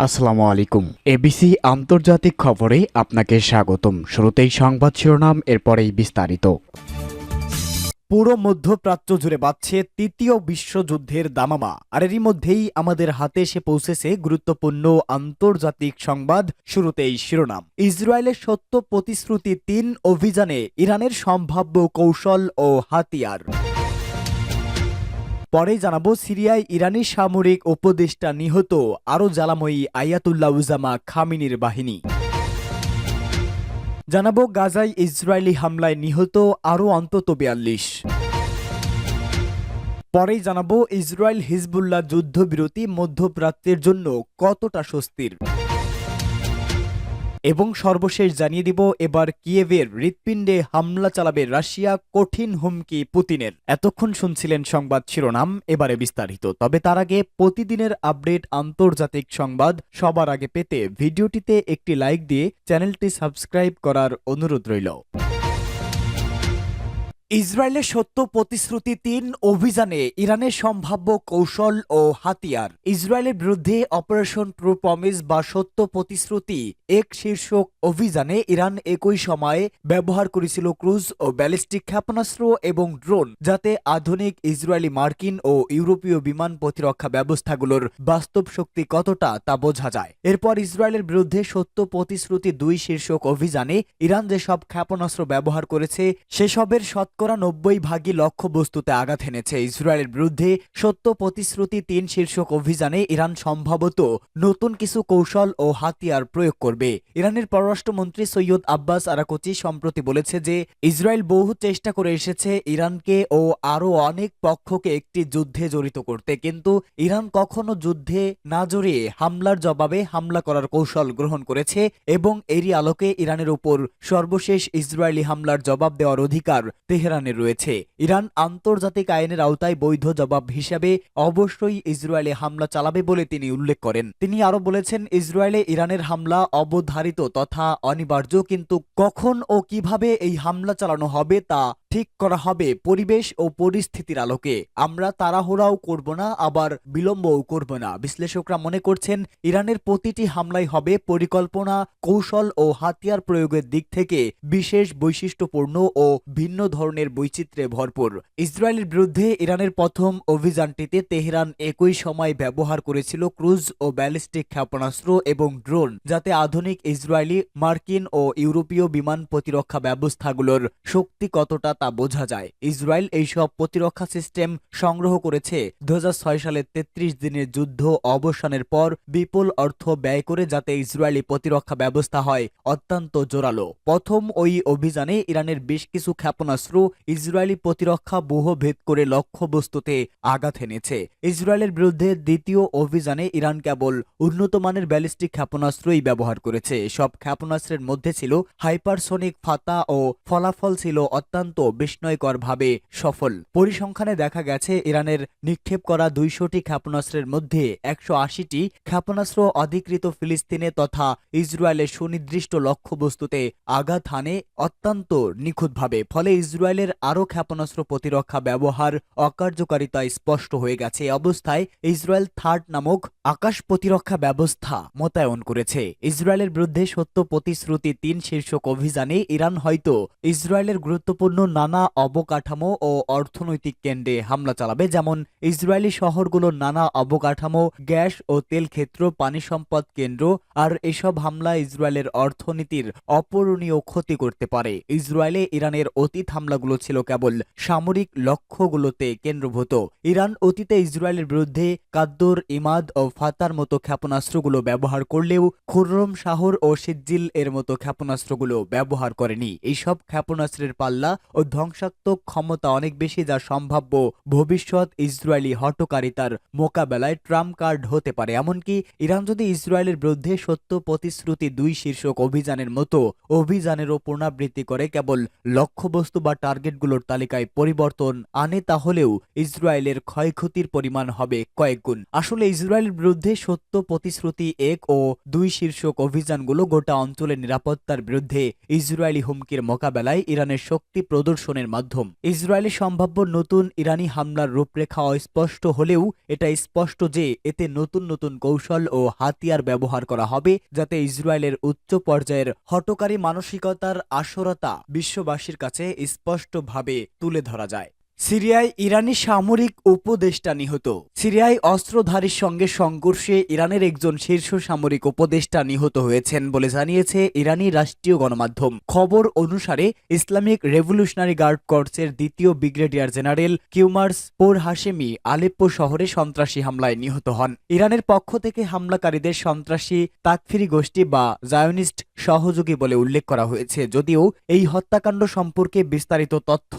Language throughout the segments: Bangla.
আসসালামু আলাইকুম। এবিসি আন্তর্জাতিক খবরে আপনাকে স্বাগতম। শুরুতেই সংবাদ শিরোনাম, এরপরেই বিস্তারিত। পুরো মধ্যপ্রাচ্য জুড়ে বাজছে তৃতীয় বিশ্বযুদ্ধের দামামা, আর এরই মধ্যেই আমাদের হাতে এসে পৌঁছেছে গুরুত্বপূর্ণ আন্তর্জাতিক সংবাদ। শুরুতেই শিরোনাম, ইসরায়েলের সত্য প্রতিশ্রুতি ৩ অভিযানে ইরানের সম্ভাব্য কৌশল ও হাতিয়ার। পরে জানাবো, সিরিয়ায় ইরানি সামরিক উপদেষ্টা নিহত, আরও জ্বালাময়ী আয়াতুল্লাহ উজামা খামিনির বাহিনী। জানাবো, গাজায় ইসরায়েলি হামলায় নিহত আরও অন্তত ৪২। পরেই জানাবো, ইসরায়েল হিজবুল্লাহ যুদ্ধবিরতি মধ্যপ্রাচ্যের জন্য কতটা স্বস্তির। এবং সর্বশেষ জানিয়ে দিব, এবার কিয়েভের হৃৎপিণ্ডে হামলা চালাবে রাশিয়া, কঠিন হুমকি পুতিনের। এতক্ষণ শুনছিলেন সংবাদ শিরোনাম, এবারে বিস্তারিত। তবে তার আগে প্রতিদিনের আপডেট আন্তর্জাতিক সংবাদ সবার আগে পেতে ভিডিওটিতে একটি লাইক দিয়ে চ্যানেলটি সাবস্ক্রাইব করার অনুরোধ রইল। ইসরায়েলের সত্য প্রতিশ্রুতি ৩ অভিযানে ইরানের সম্ভাব্য কৌশল ও হাতিয়ার। ইসরায়েলের বিরুদ্ধে অপারেশন ট্রু প্রমিস বা সত্য প্রতিশ্রুতি ১ শীর্ষক অভিযানে ইরান একই সময়ে ব্যবহার করেছিল ক্রুজ ও ব্যালিস্টিক ক্ষেপণাস্ত্র এবং ড্রোন, যাতে আধুনিক ইসরায়েলি, মার্কিন ও ইউরোপীয় বিমান প্রতিরক্ষা ব্যবস্থাগুলোর বাস্তব শক্তি কতটা তা বোঝা যায়। এরপর ইসরায়েলের বিরুদ্ধে সত্য প্রতিশ্রুতি ২ শীর্ষক অভিযানে ইরান যেসব ক্ষেপণাস্ত্র ব্যবহার করেছে সেসবের শতকরা ৯০ লক্ষ্যবস্তুতে আঘাত এনেছে। ইসরায়েলের বিরুদ্ধে সত্য প্রতিশ্রুতি ৩ শীর্ষক অভিযানে ইরান সম্ভবত নতুন কিছু কৌশল ও হাতিয়ার প্রয়োগ করবে। ইরানের পররাষ্ট্রমন্ত্রী সৈয়দ আব্বাস আরাকচি সম্প্রতি বলেছে যে ইসরায়েল বহু চেষ্টা করে এসেছে ইরানকে ও আরও অনেক পক্ষকে একটি যুদ্ধে জড়িত করতে, কিন্তু ইরান কখনো যুদ্ধে না জড়িয়ে হামলার জবাবে হামলা করার কৌশল গ্রহণ করেছে এবং এরই আলোকে ইরানের উপর সর্বশেষ ইসরায়েলি হামলার জবাব দেওয়ার অধিকার তেহরানের রয়েছে। ইরান আন্তর্জাতিক আইনের আওতায় বৈধ জবাব হিসাবে অবশ্যই ইসরায়েলে হামলা চালাবে বলে তিনি উল্লেখ করেন। তিনি আরো বলেছেন, ইসরায়েলে ইরানের হামলা অবধারিত তথা অনিবার্য, কিন্তু কখন ও কিভাবে এই হামলা চালানো হবে তা ঠিক করা হবে পরিবেশ ও পরিস্থিতির আলোকে। আমরা তাড়াহুড়াও করব না, আবার বিলম্বও করব না। বিশ্লেষকরা মনে করছেন, ইরানের প্রতিটি হামলাই হবে পরিকল্পনা, কৌশল ও হাতিয়ার প্রয়োগের দিক থেকে বিশেষ বৈশিষ্ট্যপূর্ণ ও ভিন্ন ধরনের বৈচিত্র্যে ভরপুর। ইসরায়েলের বিরুদ্ধে ইরানের প্রথম অভিযানটিতে তেহরান একই সময় ব্যবহার করেছিল ক্রুজ ও ব্যালিস্টিক ক্ষেপণাস্ত্র এবং ড্রোন, যাতে আধুনিক ইসরায়েলি, মার্কিন ও ইউরোপীয় বিমান প্রতিরক্ষা ব্যবস্থাগুলোর শক্তি কতটা তা বোঝা যায়। ইসরায়েল এইসব প্রতিরক্ষা সিস্টেম সংগ্রহ করেছে ২০০৬ সালের ৩৩ দিনের যুদ্ধ অবসানের পর বিপুল অর্থ ব্যয় করে, যাতে ইসরায়েলি প্রতিরক্ষা ব্যবস্থা হয় অত্যন্ত জোরালো। প্রথম ওই অভিযানে ইরানের বেশ কিছু ক্ষেপণাস্ত্র ইসরায়েলি প্রতিরক্ষা ব্যূহ ভেদ করে লক্ষ্যবস্তুতে আঘাত এনেছে। ইসরায়েলের বিরুদ্ধে দ্বিতীয় অভিযানে ইরান কেবল উন্নত মানের ব্যালিস্টিক ক্ষেপণাস্ত্রই ব্যবহার করেছে। সব ক্ষেপণাস্ত্রের মধ্যে ছিল হাইপারসোনিক ফাতা ও ফলাফল ছিল অত্যন্ত বিস্ময়করভাবে সফল। পরিসংখ্যানে দেখা গেছে, ইরানের নিক্ষেপ করা ২০০টি ক্ষেপণাস্ত্রের মধ্যে ১৮০টি ক্ষেপণাস্ত্র অধিকৃত ফিলিস্তিনে তথা ইসরায়েলের সুনির্দিষ্ট লক্ষ্যবস্তুতে আঘাত হানে অত্যন্ত নিখুঁতভাবে। ফলে ইসরায়েলের আরও ক্ষেপণাস্ত্র প্রতিরক্ষা ব্যবহার অকার্যকারিতা স্পষ্ট হয়ে গেছে। এই অবস্থায় ইসরায়েল থার্ড নামক আকাশ প্রতিরক্ষা ব্যবস্থা মোতায়েন করেছে। ইসরায়েলের বিরুদ্ধে সত্য প্রতিশ্রুতি ৩ শীর্ষক অভিযানে ইরান হয়তো ইসরায়েলের গুরুত্বপূর্ণ নানা অবকাঠামো ও অর্থনৈতিক কেন্দ্রে হামলা চালাবে, যেমন ইসরায়েলি শহরগুলোর নানা অবকাঠামো, গ্যাস ও তেল ক্ষেত্র, পানি সম্পদ কেন্দ্র। আর এসব হামলা ইসরায়েলের অর্থনীতির অপূরণীয় ক্ষতি করতে পারে। ইসরায়েলে ইরানের অতীত হামলাগুলো ছিল কেবল সামরিক লক্ষ্যগুলোতে কেন্দ্রভূত। ইরান অতীতে ইসরায়েলের বিরুদ্ধে কাদ্দর, ইমাদ ও ফাতার মতো ক্ষেপণাস্ত্রগুলো ব্যবহার করলেও খুররম শাহর ও সিজ্জিল এর মতো ক্ষেপণাস্ত্রগুলো ব্যবহার করেনি। এইসব ক্ষেপণাস্ত্রের পাল্লা ও ধ্বংসাত্মক ক্ষমতা অনেক বেশি, যা সম্ভাব্য ভবিষ্যৎ ইসরায়েলি হটকারিতার মোকাবেলায় ট্রাম্প কার্ড হতে পারে। এমনকি ইরান যদি ইসরায়েলের বিরুদ্ধে সত্য প্রতিশ্রুতি ২ শীর্ষক অভিযানের মতো অভিযানেরও পুনরাবৃত্তি করে কেবল লক্ষ্যবস্তু বা টার্গেটগুলোর তালিকায় পরিবর্তন আনে, তাহলেও ইসরায়েলের ক্ষয়ক্ষতির পরিমাণ হবে কয়েক গুণ। আসলে ইসরায়েলের বিরুদ্ধে সত্য প্রতিশ্রুতি ১ ও ২ শীর্ষক অভিযানগুলো গোটা অঞ্চলের নিরাপত্তার বিরুদ্ধে ইসরায়েলি হুমকির মোকাবেলায় ইরানের শক্তি প্রদর্শন নিদর্শনের মাধ্যম। ইসরায়েলি সম্ভাব্য নতুন ইরানি হামলার রূপরেখা অস্পষ্ট হলেও এটা স্পষ্ট যে এতে নতুন নতুন কৌশল ও হাতিয়ার ব্যবহার করা হবে, যাতে ইসরায়েলের উচ্চ পর্যায়ের হঠকারী মানসিকতার আসরতা বিশ্ববাসীর কাছে স্পষ্টভাবে তুলে ধরা যায়। সিরিয়ায় ইরানি সামরিক উপদেষ্টা নিহত। সিরিয়ায় অস্ত্রধারীর সঙ্গে সংঘর্ষে ইরানের একজন শীর্ষ সামরিক উপদেষ্টা নিহত হয়েছেন বলে জানিয়েছে ইরানি রাষ্ট্রীয় গণমাধ্যম। খবর অনুসারে ইসলামিক রেভলিউশনারি গার্ড কর্পসের দ্বিতীয় ব্রিগেডিয়ার জেনারেল কিউমার্স পোর হাশেমি আলেপ্পো শহরে সন্ত্রাসী হামলায় নিহত হন। ইরানের পক্ষ থেকে হামলাকারীদের সন্ত্রাসী তাকফিরি গোষ্ঠী বা জায়োনিস্ট সহযোগী বলে উল্লেখ করা হয়েছে, যদিও এই হত্যাকাণ্ড সম্পর্কে বিস্তারিত তথ্য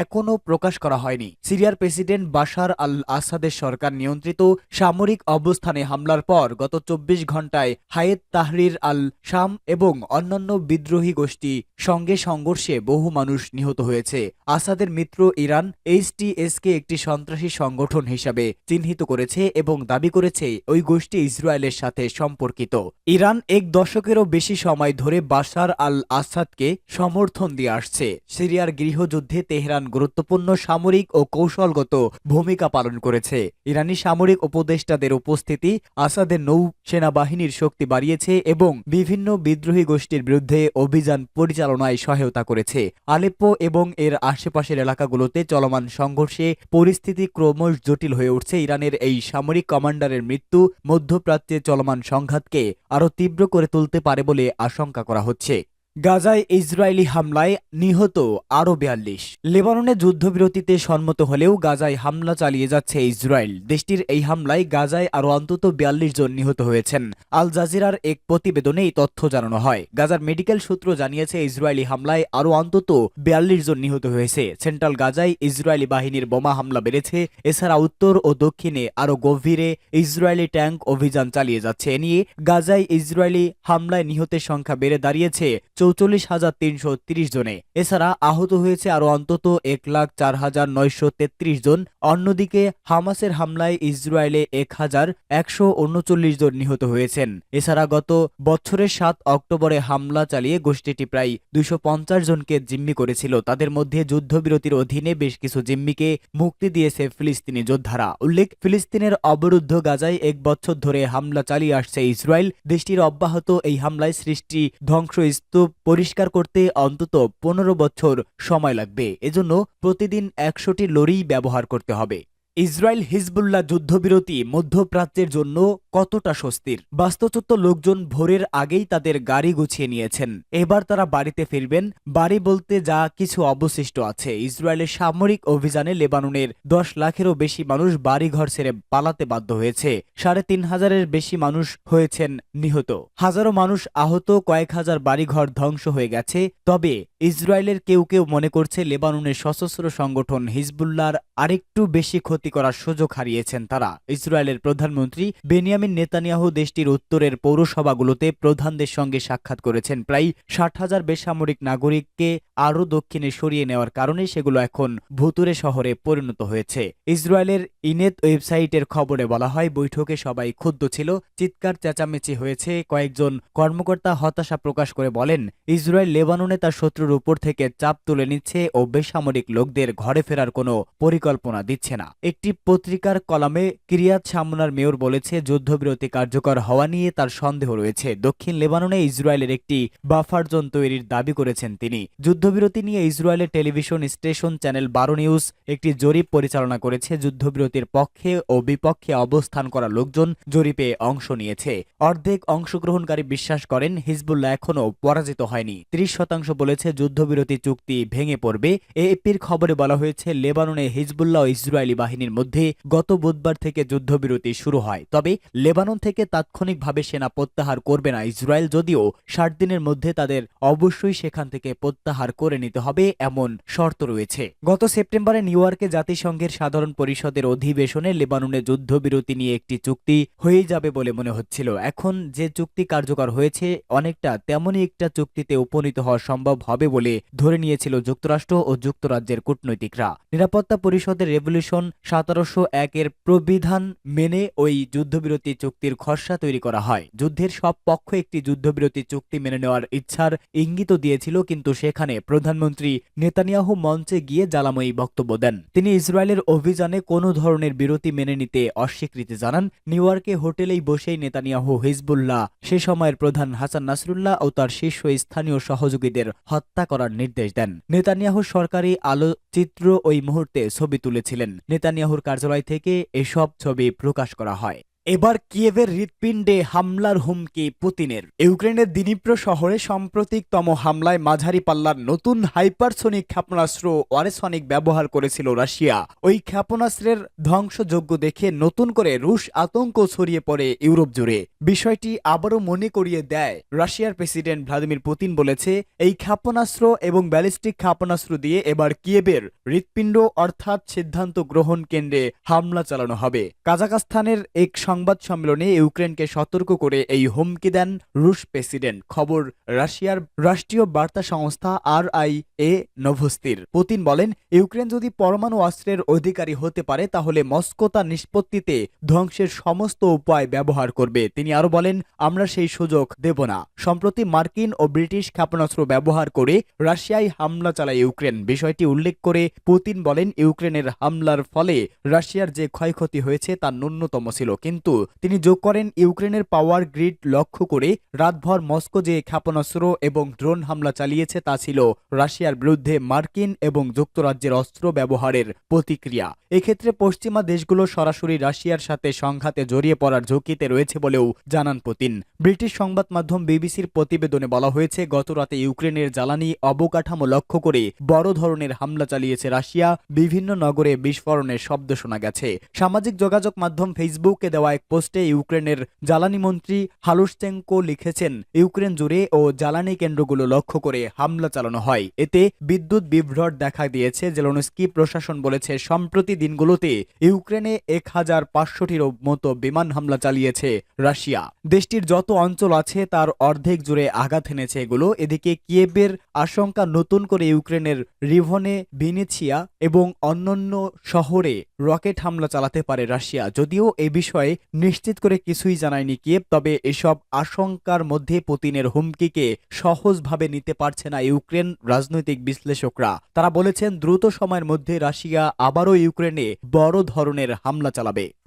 এখনও প্রকাশ করা হয়নি। সিরিয়ার প্রেসিডেন্ট বাশার আল আসাদের সরকার নিয়ন্ত্রিত সামরিক অবস্থানে হামলার পর গত 24 ঘণ্টায় হায়েত তাহরির আল শাম এবং অন্যান্য বিদ্রোহী গোষ্ঠী সঙ্গে সংঘর্ষে বহু মানুষ নিহত হয়েছে। আসাদের মিত্র ইরান এইচটিএসকে একটি সন্ত্রাসী সংগঠন হিসাবে চিহ্নিত করেছে এবং দাবি করেছে ওই গোষ্ঠী ইসরায়েলের সাথে সম্পর্কিত। ইরান এক দশকেরও বেশি সময় ধরে বাশার আল আসাদকে সমর্থন দিয়ে আসছে। সিরিয়ার গৃহযুদ্ধে তেহরান গুরুত্বপূর্ণ সামরিক ও কৌশলগত ভূমিকা পালন করেছে। ইরানি সামরিক উপদেষ্টাদের উপস্থিতি আসাদের নৌ সেনাবাহিনীর শক্তি বাড়িয়েছে এবং বিভিন্ন বিদ্রোহী গোষ্ঠীর বিরুদ্ধে অভিযান পরিচালনায় সহায়তা করেছে। আলেপ্পো এবং এর আশেপাশের এলাকাগুলোতে চলমান সংঘর্ষে পরিস্থিতি ক্রমশ জটিল হয়ে উঠছে। ইরানের এই সামরিক কমান্ডারের মৃত্যু মধ্যপ্রাচ্যে চলমান সংঘাতকে আরও তীব্র করে তুলতে পারে বলে আশঙ্কা করা হচ্ছে। গাজায় ইসরায়েলি হামলায় নিহত আরও 42। লেবাননে যুদ্ধবিরতিতে সম্মত হলেও গাজায় হামলা চালিয়ে যাচ্ছে ইসরায়েল। দেশটির এই হামলায় গাজায় আরও অন্তত 42 জন নিহত হয়েছেন। আল জাজিরার এক প্রতিবেদনে এই তথ্য জানানো হয়। গাজার মেডিকেল সূত্র জানিয়েছে ইসরায়েলি হামলায় আরও অন্তত 42 জন নিহত হয়েছে। সেন্ট্রাল গাজায় ইসরায়েলি বাহিনীর বোমা হামলা বেড়েছে। এছাড়া উত্তর ও দক্ষিণে আরও গভীরে ইসরায়েলি ট্যাঙ্ক অভিযান চালিয়ে যাচ্ছে। এ নিয়ে গাজায় ইসরায়েলি হামলায় নিহতের সংখ্যা বেড়ে দাঁড়িয়েছে 44,330 জনে। এছাড়া আহত হয়েছে আরও অন্তত 1,04,933 জন। অন্যদিকে হামাসের হামলায় ইসরায়েলে 1,139 জন নিহত হয়েছেন। এছাড়া গত বছরের 7 অক্টোবরে হামলা চালিয়ে গোষ্ঠীটি প্রায় 250 জনকে জিম্মি করেছিল। তাদের মধ্যে যুদ্ধবিরতির অধীনে বেশ কিছু জিম্মিকে মুক্তি দিয়েছে ফিলিস্তিনি যোদ্ধারা। উল্লেখ, ফিলিস্তিনের অবরুদ্ধ গাজায় 1 বছর ধরে হামলা চালিয়ে আসছে ইসরায়েল। দেশটির অব্যাহত এই হামলায় সৃষ্টি ধ্বংসস্তূপ পরিষ্কার করতে অন্তত 15 বছর সময় লাগবে। এজন্য প্রতিদিন 100টি লরি ব্যবহার করতে হবে। ইসরায়েল হিজবুল্লাহ যুদ্ধবিরতি মধ্যপ্রাচ্যের জন্য কতটা স্বস্তির? বাস্তুচ্যুত লোকজন ভোরের আগেই তাদের গাড়ি গুছিয়ে নিয়েছেন। এবার তারা বাড়িতে ফিরবেন। বাড়ি বলতে যা কিছু অবশিষ্ট আছে। ইসরায়েলের সামরিক অভিযানে লেবাননের 10 লাখেরও বেশি মানুষ বাড়িঘর ছেড়ে পালাতে বাধ্য হয়েছে। 3,500-এর বেশি মানুষ হয়েছেন নিহত। হাজারো মানুষ আহত, কয়েক হাজার বাড়িঘর ধ্বংস হয়ে গেছে। তবে ইসরায়েলের কেউ কেউ মনে করছে লেবাননের সশস্ত্র সংগঠন হিজবুল্লাহর আরেকটু বেশি ক্ষতি করার সুযোগ হারিয়েছেন তারা। ইসরায়েলের প্রধানমন্ত্রী বেনিয়ামিন নেতানিয়াহু দেশটির উত্তরের পৌরসভাগুলোতে প্রধানদের সঙ্গে সাক্ষাৎ করেছেন। প্রায় 60,000 বেসামরিক নাগরিককে আরও দক্ষিণে সরিয়ে নেওয়ার কারণে সেগুলো এখন ভুতুরে শহরে পরিণত হয়েছে। ইসরায়েলের ইনেত ওয়েবসাইটের খবরে বলা হয়, বৈঠকে সবাই ক্ষুব্ধ ছিল, চিৎকার চেঁচামেচি হয়েছে। কয়েকজন কর্মকর্তা হতাশা প্রকাশ করে বলেন, ইসরায়েল লেবাননে তার শত্রুর উপর থেকে চাপ তুলে নিচ্ছে ও বেসামরিক লোকদের ঘরে ফেরার কোনো পরিকল্পনা দিচ্ছে না। একটি পত্রিকার কলামে কিরিয়াত শামনার মেয়র বলেছে, যুদ্ধবিরতি কার্যকর হওয়া নিয়ে তার সন্দেহ রয়েছে। দক্ষিণ লেবাননে ইসরায়েলের একটি বাফার জোন তৈরির দাবি করেছেন তিনি। যুদ্ধবিরতি নিয়ে ইসরায়েলের টেলিভিশন স্টেশন চ্যানেল 12 নিউজ একটি জরিপ পরিচালনা করেছে। যুদ্ধবিরতির পক্ষে ও বিপক্ষে অবস্থান করা লোকজন জরিপে অংশ নিয়েছে। অর্ধেক অংশগ্রহণকারী বিশ্বাস করেন হিজবুল্লাহ এখনও পরাজিত হয়নি। 30% বলেছে যুদ্ধবিরতি চুক্তি ভেঙে পড়বে। এএপির খবরে বলা হয়েছে, লেবাননে হিজবুল্লাহ ও ইসরায়েলি বাহিনীর মধ্যে গত বুধবার থেকে যুদ্ধবিরতি শুরু হয়। তবে লেবানন থেকে তাৎক্ষণিকভাবে সেনা প্রত্যাহার করবে না ইসরায়েল, যদিও 60 দিনের মধ্যে তাদের অবশ্যই সেখান থেকে প্রত্যাহার করে নিতে হবে এমন শর্ত রয়েছে। গত সেপ্টেম্বরে নিউ ইয়র্কে জাতিসংঘের সাধারণ পরিষদের অধিবেশনে লেবাননে যুদ্ধবিরতি নিয়ে একটি চুক্তি হয়ে যাবে বলে মনে হচ্ছিল। এখন যে চুক্তি কার্যকর হয়েছে অনেকটা তেমনই একটা চুক্তিতে উপনীত হওয়া সম্ভব হবে বলে ধরে নিয়েছিল যুক্তরাষ্ট্র ও যুক্তরাজ্যের কূটনৈতিকরা। নিরাপত্তা পরিষদের রেভলিউশন 1701-এর প্রবিধান মেনে ওই যুদ্ধবিরতি চুক্তির খসড়া তৈরি করা হয়। যুদ্ধের সব পক্ষ একটি যুদ্ধবিরতি চুক্তি মেনে নেওয়ার ইচ্ছার ইঙ্গিত দিয়েছিল, কিন্তু সেখানে প্রধানমন্ত্রী নেতানিয়াহু মঞ্চে গিয়ে জ্বালাময়ী বক্তব্য দেন। তিনি ইসরায়েলের অভিযানে কোনো ধরনের বিরতি মেনে নিতে অস্বীকৃতি জানান। নিউ ইয়র্কে হোটেলেই বসেই নেতানিয়াহু হিজবুল্লাহ, সে সময়ের প্রধান হাসান নাসরুল্লাহ ও তার শীর্ষ স্থানীয় সহযোগীদের হত্যা করার নির্দেশ দেন। নেতানিয়াহুর সরকারি আলোকচিত্র ওই মুহূর্তে ছবি তুলেছিলেন। নেতানিয়াহুর কার্যালয় থেকে এসব ছবি প্রকাশ করা হয়। এবার কিয়েভের হৃৎপিণ্ডে হামলার হুমকি পুতিনের। ইউক্রেনের দিনিপ্রো শহরে সাম্প্রতিকতম হামলায় মাঝারি পাল্লার নতুন হাইপারসনিক ক্ষেপণাস্ত্র ওয়ারেসনিক ব্যবহার করেছিল রাশিয়া। ওই ক্ষেপণাস্ত্রের ধ্বংসযোগ্য দেখে নতুন করে রুশ আতঙ্ক ছড়িয়ে পড়ে ইউরোপ জুড়ে। বিষয়টি আবারও মনে করিয়ে দেয় রাশিয়ার প্রেসিডেন্ট ভ্লাদিমির পুতিন বলেছে, এই ক্ষেপণাস্ত্র এবং ব্যালিস্টিক ক্ষেপণাস্ত্র দিয়ে এবার কিয়েভের হৃৎপিণ্ড অর্থাৎ সিদ্ধান্ত গ্রহণ কেন্দ্রে হামলা চালানো হবে। কাজাখস্তানের এক সংবাদ সম্মেলনে ইউক্রেনকে সতর্ক করে এই হুমকি দেন রুশ প্রেসিডেন্ট। খবর রাশিয়ার রাষ্ট্রীয় বার্তা সংস্থা RIA নোভোস্তির। পুতিন বলেন, ইউক্রেন যদি পরমাণু অস্ত্রের অধিকারী হতে পারে তাহলে মস্কো তা নিষ্পত্তিতে ধ্বংসের সমস্ত উপায় ব্যবহার করবে। তিনি আরো বলেন, আমরা সেই সুযোগ দেব না। সম্প্রতি মার্কিন ও ব্রিটিশ ক্ষেপণাস্ত্র ব্যবহার করে রাশিয়ায় হামলা চালায় ইউক্রেন। বিষয়টি উল্লেখ করে পুতিন বলেন, ইউক্রেনের হামলার ফলে রাশিয়ার যে ক্ষয়ক্ষতি হয়েছে তা ন্যূনতম ছিল। কিন্তু তিনি যোগ করেন, ইউক্রেনের পাওয়ার গ্রিড লক্ষ্য করে রাতভর মস্কো যে ক্ষেপণাস্ত্র এবং ড্রোন হামলা চালিয়েছে তা ছিল রাশিয়ার বিরুদ্ধে মার্কিন এবং যুক্তরাজ্যের অস্ত্র ব্যবহারের প্রতিক্রিয়া। এক্ষেত্রে পশ্চিমা দেশগুলো সরাসরি রাশিয়ার সাথে সংঘাতে জড়িয়ে পড়ার ঝুঁকিতে রয়েছে বলেও জানান পুতিন। ব্রিটিশ সংবাদ মাধ্যম বিবিসির প্রতিবেদনে বলা হয়েছে, গতরাতে ইউক্রেনের জ্বালানি অবকাঠামো লক্ষ্য করে বড় ধরনের হামলা চালিয়েছে রাশিয়া। বিভিন্ন নগরে বিস্ফোরণের শব্দ শোনা গেছে। সামাজিক যোগাযোগ মাধ্যম ফেসবুকে দেওয়া এক পোস্টে ইউক্রেনের জ্বালানি মন্ত্রী হালুশচেঙ্কো লিখেছেন, ইউক্রেন জুড়ে ও জ্বালানি কেন্দ্রগুলো লক্ষ্য করে হামলা চালানো হয়। এতে বিদ্যুৎ বিভ্রাট দেখা দিয়েছে। জেলেনস্কি প্রশাসন বলেছে, সম্প্রতি দিনগুলোতে ইউক্রেনে 1500টির মতো বিমান হামলা চালিয়েছে রাশিয়া। দেশটির যত অঞ্চল আছে তার অর্ধেক জুড়ে আঘাত এনেছে এগুলো। এদিকে কিয়েভের আশঙ্কা, নতুন করে ইউক্রেনের রিভনে, ভিনিছিয়া এবং অন্যান্য শহরে রকেট হামলা চালাতে পারে রাশিয়া। যদিও এ বিষয়ে নিশ্চিত করে কিছুই জানায়নি কিয়েভ, তবে এসব আশঙ্কার মধ্যে পুতিনের হুমকিকে সহজভাবে নিতে পারছে না ইউক্রেন রাজনৈতিক বিশ্লেষকরা। তারা বলেছেন, দ্রুত সময়ের মধ্যে রাশিয়া আবারও ইউক্রেনে বড় ধরনের হামলা চালাবে।